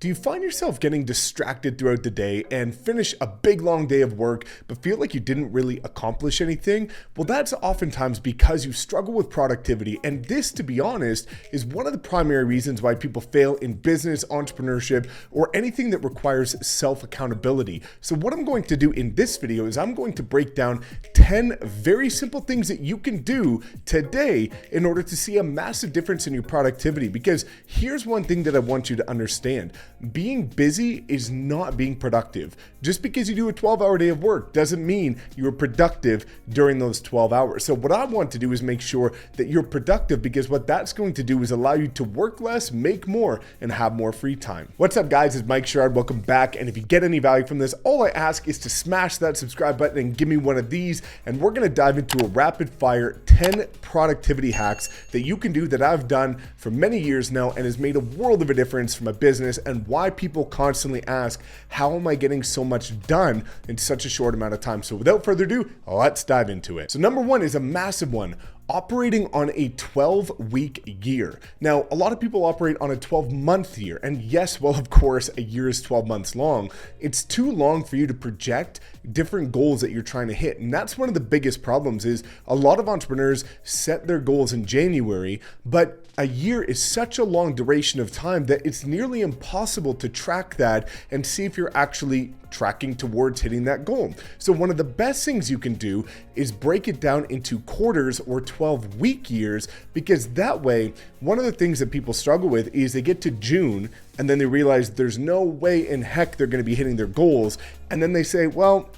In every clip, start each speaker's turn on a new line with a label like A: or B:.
A: Do you find yourself getting distracted throughout the day and finish a big long day of work but feel like you didn't really accomplish anything? Well, that's oftentimes because you struggle with productivity, and this, to be honest, is one of the primary reasons why people fail in business, entrepreneurship, or anything that requires self-accountability. So what I'm going to do in this video is I'm going to break down 10 very simple things that you can do today in order to see a massive difference in your productivity, because here's one thing that I want you to understand. Being busy is not being productive. Just because you do a 12-hour day of work doesn't mean you're productive during those 12 hours. So what I want to do is make sure that you're productive, because what that's going to do is allow you to work less, make more, and have more free time. What's up, guys? It's Mike Sherrard. Welcome back. And if you get any value from this, all I ask is to smash that subscribe button and give me one of these. And we're going to dive into a rapid fire 10 productivity hacks that you can do that I've done for many years now and has made a world of a difference for my business, and why people constantly ask, how am I getting so much done in such a short amount of time? So without further ado, let's dive into it. So number one is a massive one. Operating on a 12-week year. Now, a lot of people operate on a 12-month year. And yes, well, of course, a year is 12 months long. It's too long for you to project different goals that you're trying to hit. And that's one of the biggest problems, is a lot of entrepreneurs set their goals in January, but a year is such a long duration of time that it's nearly impossible to track that and see if you're actually tracking towards hitting that goal. So one of the best things you can do is break it down into quarters or 12-week years, because that way, one of the things that people struggle with is they get to June and then they realize there's no way in heck they're going to be hitting their goals. And then they say, well,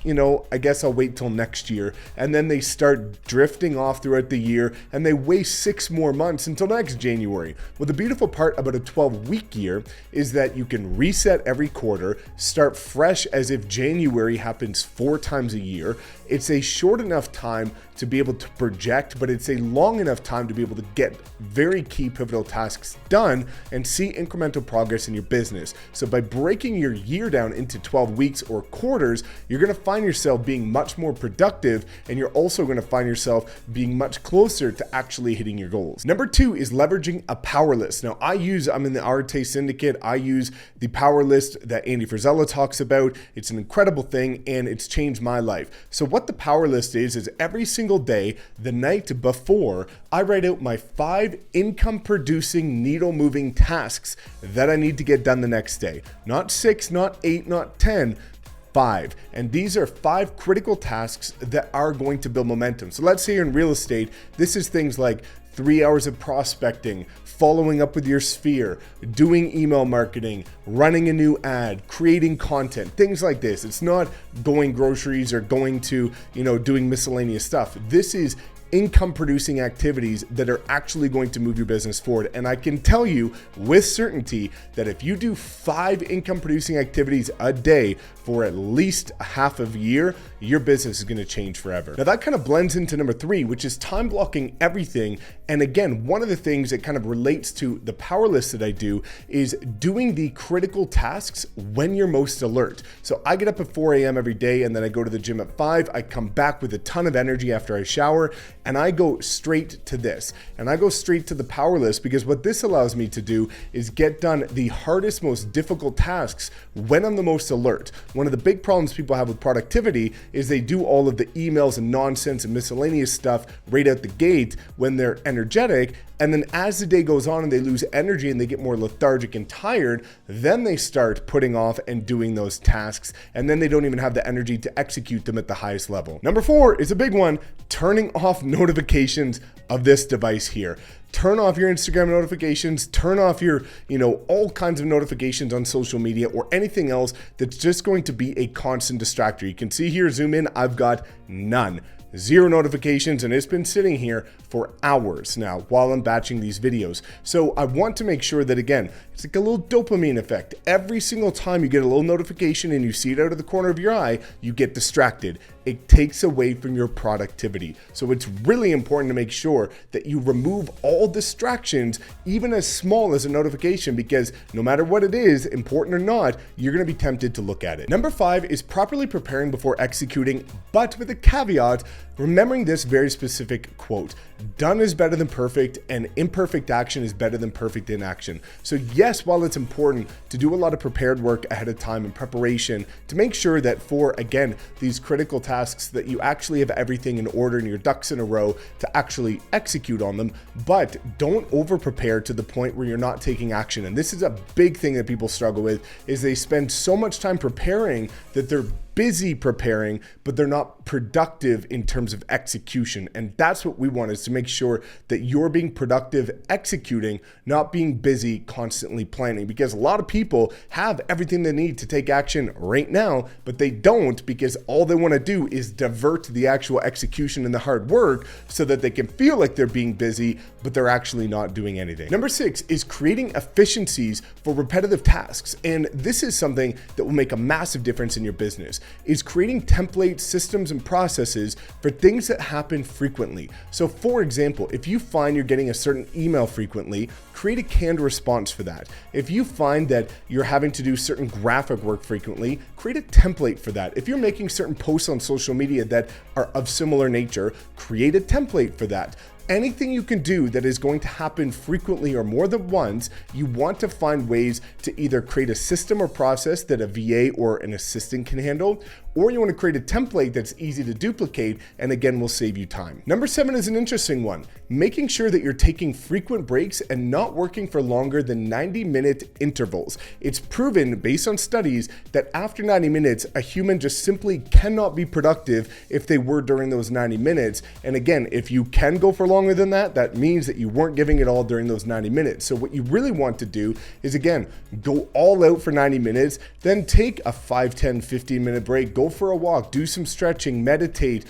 A: I guess I'll wait till next year. And then they start drifting off throughout the year and they waste 6 more months until next January. Well, the beautiful part about a 12-week year is that you can reset every quarter, start fresh as if January happens 4 times a year. It's a short enough time to be able to project, but it's a long enough time to be able to get very key pivotal tasks done and see incremental progress in your business. So by breaking your year down into 12 weeks or quarters, you're going to find yourself being much more productive, and you're also going to find yourself being much closer to actually hitting your goals. Number 2 is leveraging a power list. Now, I'm in the Arte Syndicate. I use the power list that Andy Frisella talks about. It's an incredible thing, and it's changed my life. So what the power list is every single day, the night before, I write out my 5 income producing needle moving tasks that I need to get done the next day. Not 6, not 8, not 10, 5. And these are 5 critical tasks that are going to build momentum. So let's say you're in real estate. This is things like 3 hours of prospecting, following up with your sphere, doing email marketing, running a new ad, creating content, things like this. It's not going groceries or going to, doing miscellaneous stuff. This is income producing activities that are actually going to move your business forward. And I can tell you with certainty that if you do 5 income producing activities a day for at least a half of a year, your business is going to change forever. Now that kind of blends into number 3, which is time blocking everything. And again, one of the things that kind of relates to the power list that I do is doing the critical tasks when you're most alert. So I get up at 4 a.m. every day, and then I go to the gym at 5. I come back with a ton of energy after I shower, and I go straight to this. And I go straight to the power list, because what this allows me to do is get done the hardest, most difficult tasks when I'm the most alert. One of the big problems people have with productivity is they do all of the emails and nonsense and miscellaneous stuff right out the gate when they're energetic. And then as the day goes on and they lose energy and they get more lethargic and tired, then they start putting off and doing those tasks. And then they don't even have the energy to execute them at the highest level. Number 4 is a big one, turning off notifications of this device here. Turn off your Instagram notifications, turn off your, all kinds of notifications on social media or anything else that's just going to be a constant distractor. You can see here, zoom in, I've got none. 0 notifications, and it's been sitting here for hours now while I'm batching these videos. So I want to make sure that, again, it's like a little dopamine effect. Every single time you get a little notification and you see it out of the corner of your eye, you get distracted. It takes away from your productivity. So it's really important to make sure that you remove all distractions, even as small as a notification, because no matter what it is, important or not, you're going to be tempted to look at it. Number 5 is properly preparing before executing, but with a caveat Remembering this very specific quote, done is better than perfect and imperfect action is better than perfect inaction. So yes, while it's important to do a lot of prepared work ahead of time and preparation to make sure that for, again, these critical tasks that you actually have everything in order and your ducks in a row to actually execute on them, but don't over prepare to the point where you're not taking action. And this is a big thing that people struggle with, is they spend so much time preparing that they're busy preparing, but they're not productive in terms of execution. And that's what we want, is to make sure that you're being productive executing, not being busy constantly planning, because a lot of people have everything they need to take action right now, but they don't, because all they want to do is divert the actual execution and the hard work so that they can feel like they're being busy, but they're actually not doing anything. Number 6 is creating efficiencies for repetitive tasks. And this is something that will make a massive difference in your business, is creating templates, systems, and processes for things that happen frequently. So for example, if you find you're getting a certain email frequently, create a canned response for that. If you find that you're having to do certain graphic work frequently, create a template for that. If you're making certain posts on social media that are of similar nature, create a template for that. Anything you can do that is going to happen frequently or more than once, you want to find ways to either create a system or process that a VA or an assistant can handle, or you want to create a template that's easy to duplicate and again will save you time. Number 7 is an interesting one, making sure that you're taking frequent breaks and not working for longer than 90-minute intervals. It's proven based on studies that after 90 minutes, a human just simply cannot be productive if they were during those 90 minutes. And again, if you can go for longer than that, that means that you weren't giving it all during those 90 minutes. So what you really want to do is, again, go all out for 90 minutes, then take a 5, 10, 15-minute break, go for a walk, do some stretching, meditate,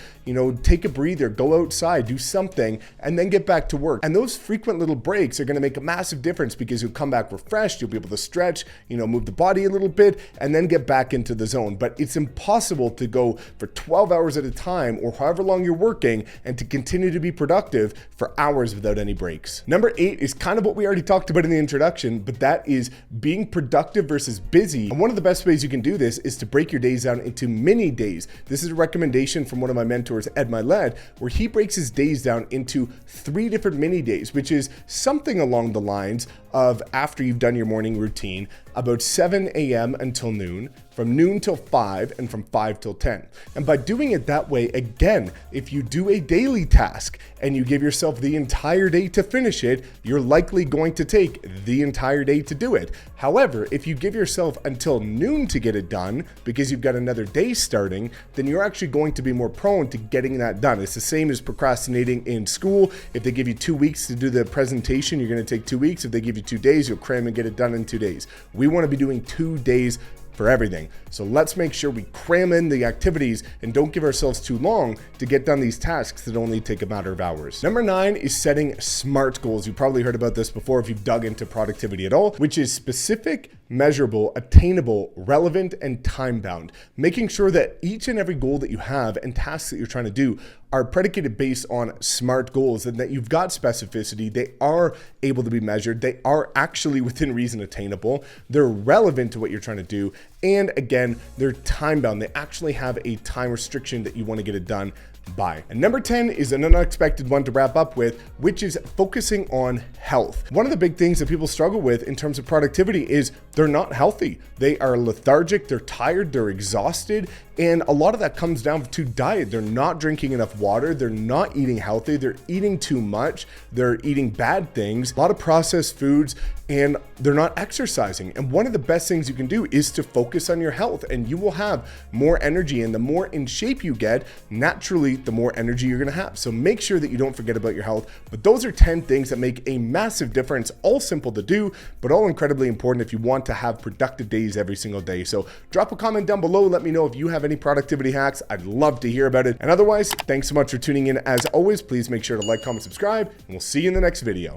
A: take a breather, go outside, do something, and then get back to work. And those frequent little breaks are going to make a massive difference, because you'll come back refreshed, you'll be able to stretch, move the body a little bit, and then get back into the zone. But it's impossible to go for 12 hours at a time, or however long you're working, and to continue to be productive for hours without any breaks. Number 8 is kind of what we already talked about in the introduction, but that is being productive versus busy. And one of the best ways you can do this is to break your days down into mini days. This is a recommendation from one of my mentors, Ed Milet, where he breaks his days down into 3 different mini days, which is something along the lines of, after you've done your morning routine, about 7 a.m. until noon, from noon till 5, and from 5 till 10. And by doing it that way, again, if you do a daily task and you give yourself the entire day to finish it, you're likely going to take the entire day to do it. However, if you give yourself until noon to get it done, because you've got another day starting, then you're actually going to be more prone to getting that done. It's the same as procrastinating in school. If they give you 2 weeks to do the presentation, you're going to take 2 weeks. If they give you 2 days, you'll cram and get it done in 2 days. We want to be doing 2 days for everything. So let's make sure we cram in the activities and don't give ourselves too long to get done these tasks that only take a matter of hours. Number 9 is setting SMART goals. You probably heard about this before if you've dug into productivity at all, which is specific, measurable, attainable, relevant, and time-bound. Making sure that each and every goal that you have and tasks that you're trying to do are predicated based on SMART goals, and that you've got specificity, they are able to be measured, they are actually within reason attainable, they're relevant to what you're trying to do, and again, they're time-bound. They actually have a time restriction that you want to get it done by. And number 10 is an unexpected one to wrap up with, which is focusing on health. One of the big things that people struggle with in terms of productivity is they're not healthy. They are lethargic, they're tired, they're exhausted, and a lot of that comes down to diet. They're not drinking enough water, they're not eating healthy, they're eating too much, they're eating bad things, a lot of processed foods, and they're not exercising. And one of the best things you can do is to focus on your health, and you will have more energy. And the more in shape you get, naturally, the more energy you're gonna have. So make sure that you don't forget about your health. But those are 10 things that make a massive difference, all simple to do, but all incredibly important if you want to have productive days every single day. So drop a comment down below. Let me know if you have any productivity hacks. I'd love to hear about it. And otherwise, thanks so much for tuning in. As always, please make sure to like, comment, subscribe, and we'll see you in the next video.